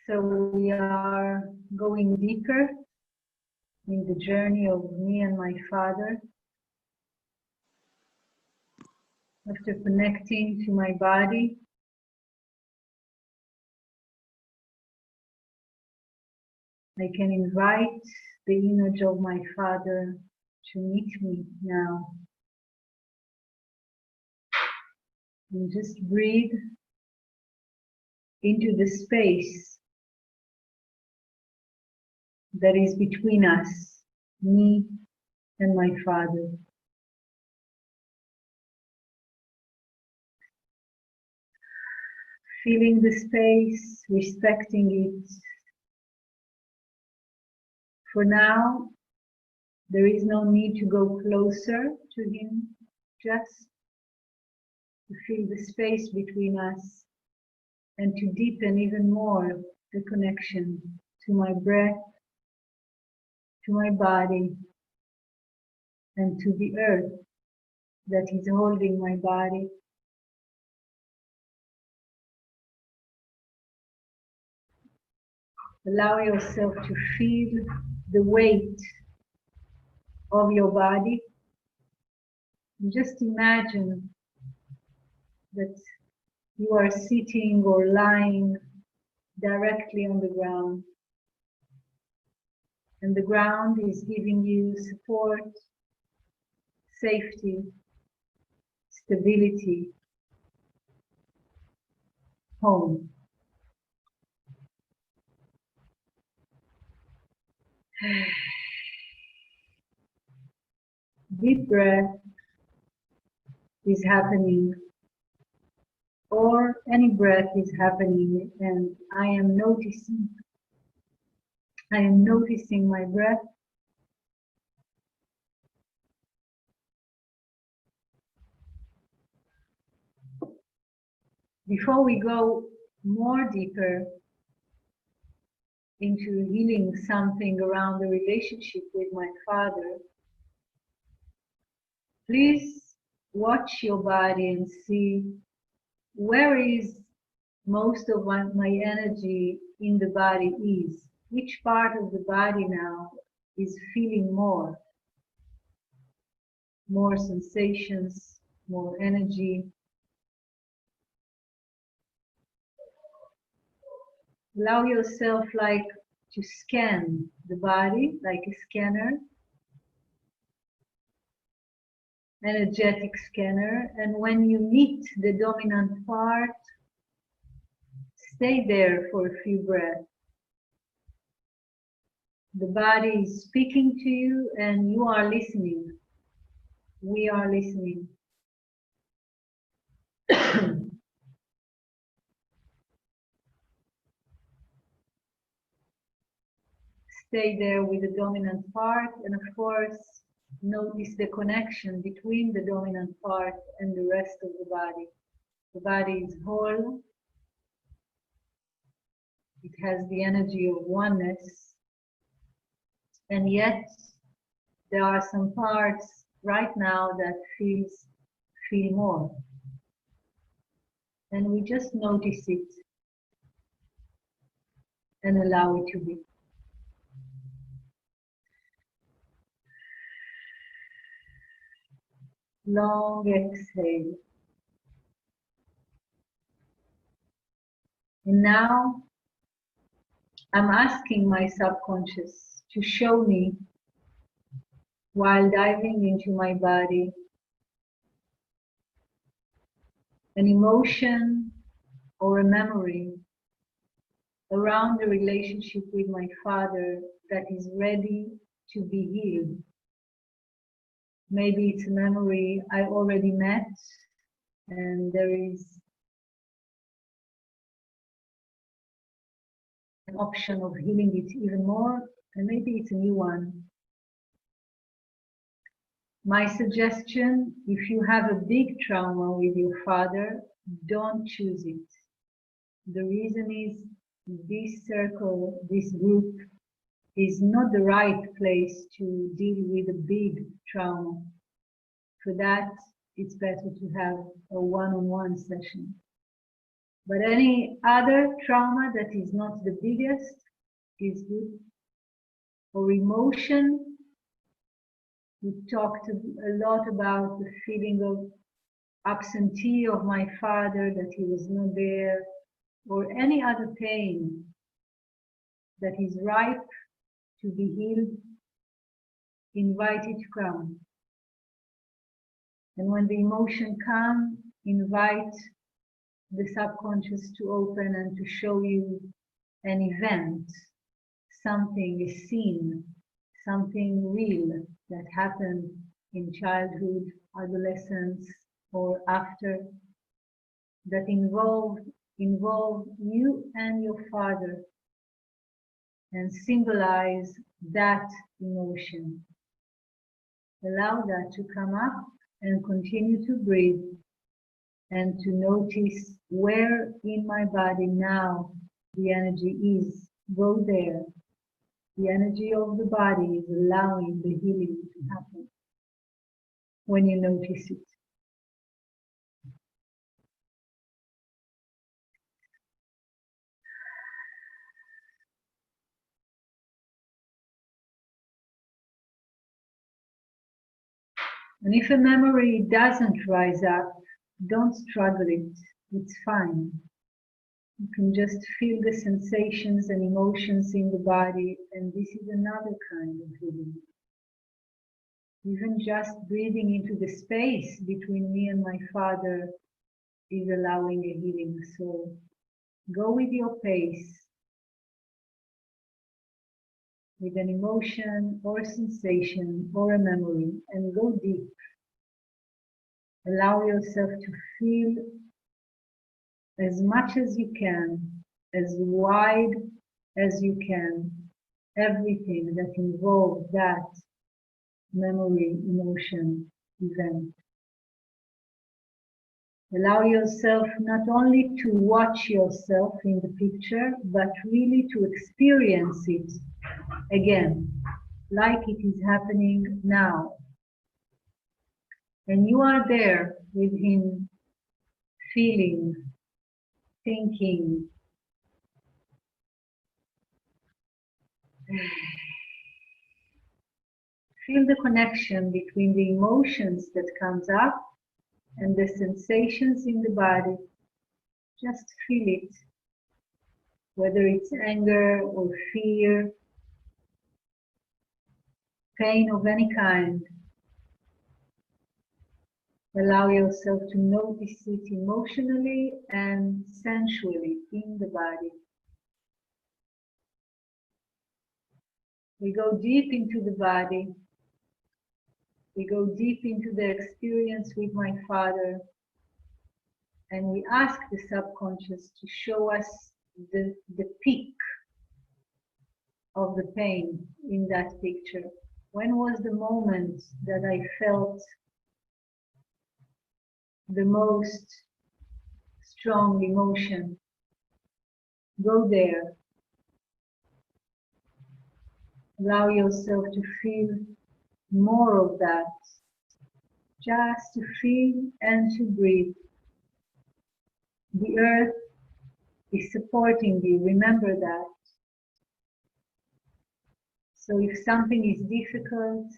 So we are going deeper in the journey of me and my father. After connecting to my body, I can invite the image of my father to meet me now. And just breathe into the space that is between us, me and my father. Feeling the space, respecting it. For now, there is no need to go closer to him, just to feel the space between us and to deepen even more the connection to my breath, to my body, and to the earth that is holding my body. Allow yourself to feel the weight of your body. Just imagine that you are sitting or lying directly on the ground, and the ground is giving you support, safety, stability, home. Deep breath is happening, or any breath is happening, and I am noticing my breath. Before we go more deeper into healing something around the relationship with my father, please watch your body and see where is most of my energy in the body is. Which part of the body now is feeling more sensations, more energy. Allow yourself like to scan the body like a scanner, energetic scanner, and when you meet the dominant part, stay there for a few breaths. The body is speaking to you and you are listening. We are listening. Stay there with the dominant part, and of course, notice the connection between the dominant part and the rest of the body. The body is whole. It has the energy of oneness. And yet, there are some parts right now that feel more. And we just notice it and allow it to be. Long exhale. And now I'm asking my subconscious to show me, while diving into my body, an emotion or a memory around the relationship with my father that is ready to be healed. Maybe it's a memory I already met and there is an option of healing it even more, and maybe it's a new one. My suggestion, if you have a big trauma with your father, don't choose it. The reason is this circle, this group, is not the right place to deal with a big trauma. For that, it's better to have a one-on-one session. But any other trauma that is not the biggest is good. Or emotion, we talked a lot about the feeling of absentee of my father, that he was not there, or any other pain that is ripe to be healed, invite it to come. And when the emotion comes, invite the subconscious to open and to show you an event, something, a scene, something real that happened in childhood, adolescence, or after, that involved you and your father, and symbolize that emotion. Allow that to come up and continue to breathe and to notice where in my body now the energy is. Go there. The energy of the body is allowing the healing to happen when you notice it. And if a memory doesn't rise up, don't struggle it. It's fine. You can just feel the sensations and emotions in the body, and this is another kind of healing. Even just breathing into the space between me and my father is allowing a healing. So go with your pace, with an emotion or a sensation or a memory, and go deep. Allow yourself to feel as much as you can, as wide as you can, everything that involves that memory, emotion, event. Allow yourself not only to watch yourself in the picture, but really to experience it again, like it is happening now. And you are there with him, feeling, thinking. Feel the connection between the emotions that comes up and the sensations in the body. Just feel it, whether it's anger or fear, pain of any kind. Allow yourself to notice it emotionally and sensually in the body. We go deep into the body. We go deep into the experience with my father. And we ask the subconscious to show us the peak of the pain in that picture. When was the moment that I felt the most strong emotion? Go there. Allow yourself to feel more of that. Just to feel and to breathe. The earth is supporting you. Remember that. So if something is difficult,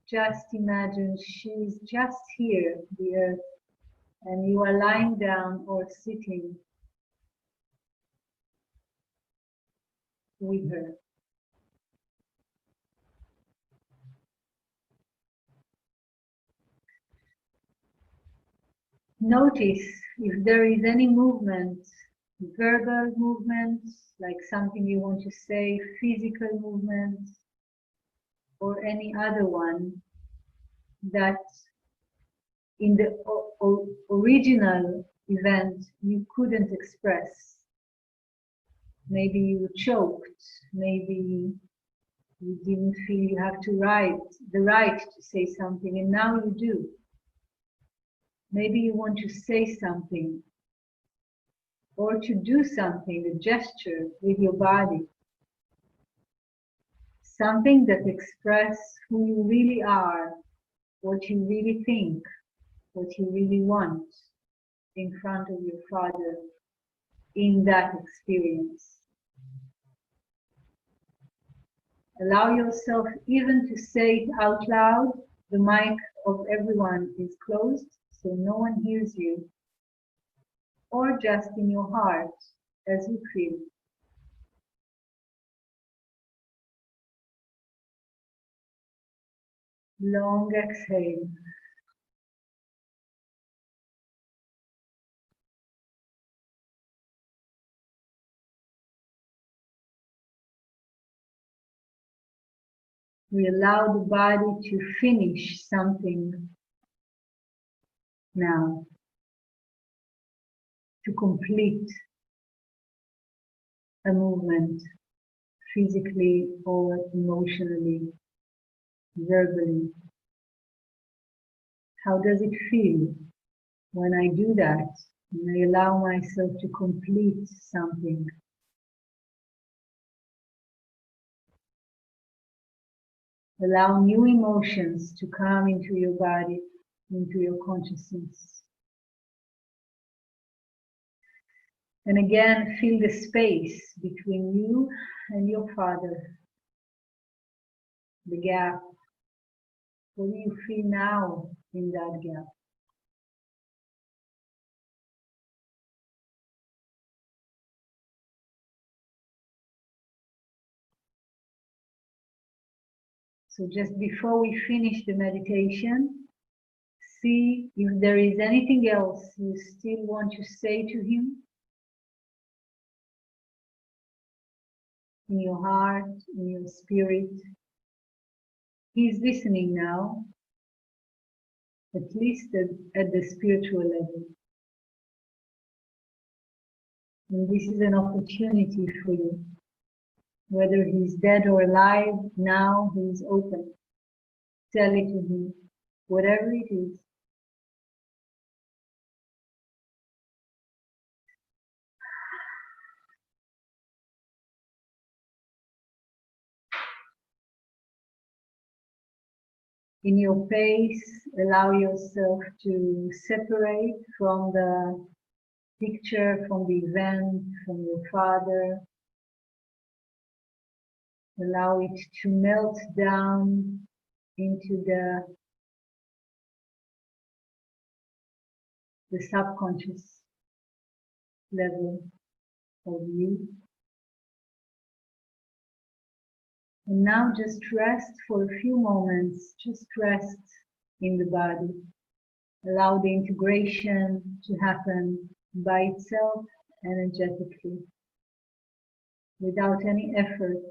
just imagine she's just here, the earth, and you are lying down or sitting with her. Notice if there is any movement, verbal movement, like something you want to say, physical movement, or any other one that in the original event you couldn't express. Maybe you choked, maybe you didn't feel you have the right to say something, and now you do. Maybe you want to say something or to do something, a gesture with your body. Something that expresses who you really are, what you really think, what you really want. in front of your father in that experience. Allow yourself even to say it out loud. The mic of everyone is closed, so no one hears you. Or just in your heart, as you feel. Long exhale. We allow the body to finish something now, to complete a movement, physically or emotionally, verbally. How does it feel when I do that? When I allow myself to complete something? Allow new emotions to come into your body, into your consciousness. And again, feel the space between you and your father, the gap. What do you feel now in that gap? So just before we finish the meditation, see if there is anything else you still want to say to him. In your heart, in your spirit. He's listening now, at least at the spiritual level. And this is an opportunity for you. Whether he's dead or alive, now he's open. Tell it to him, whatever it is. In your pace, allow yourself to separate from the picture, from the event, from your father. Allow it to melt down into the subconscious level of you. And now just rest for a few moments, just rest in the body. Allow the integration to happen by itself energetically, without any effort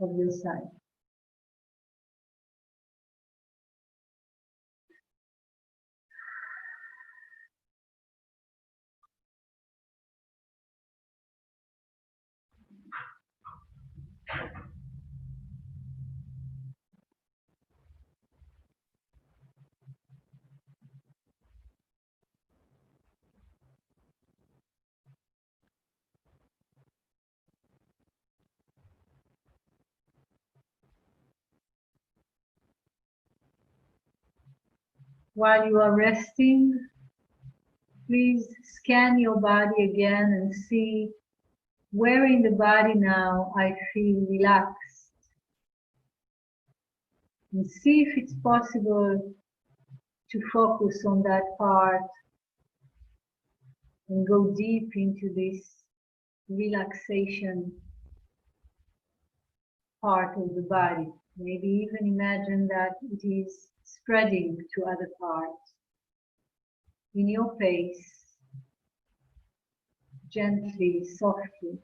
of your side. While you are resting, please scan your body again and see where in the body now I feel relaxed. And see if it's possible to focus on that part and go deep into this relaxation part of the body. Maybe even imagine that it is spreading to other parts. In your pace, gently, softly.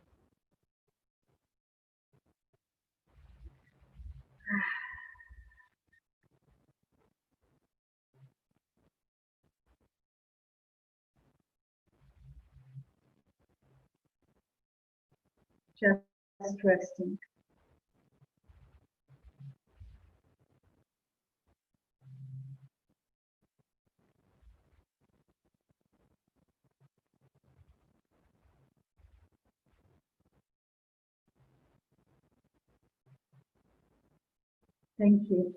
Just resting. Thank you.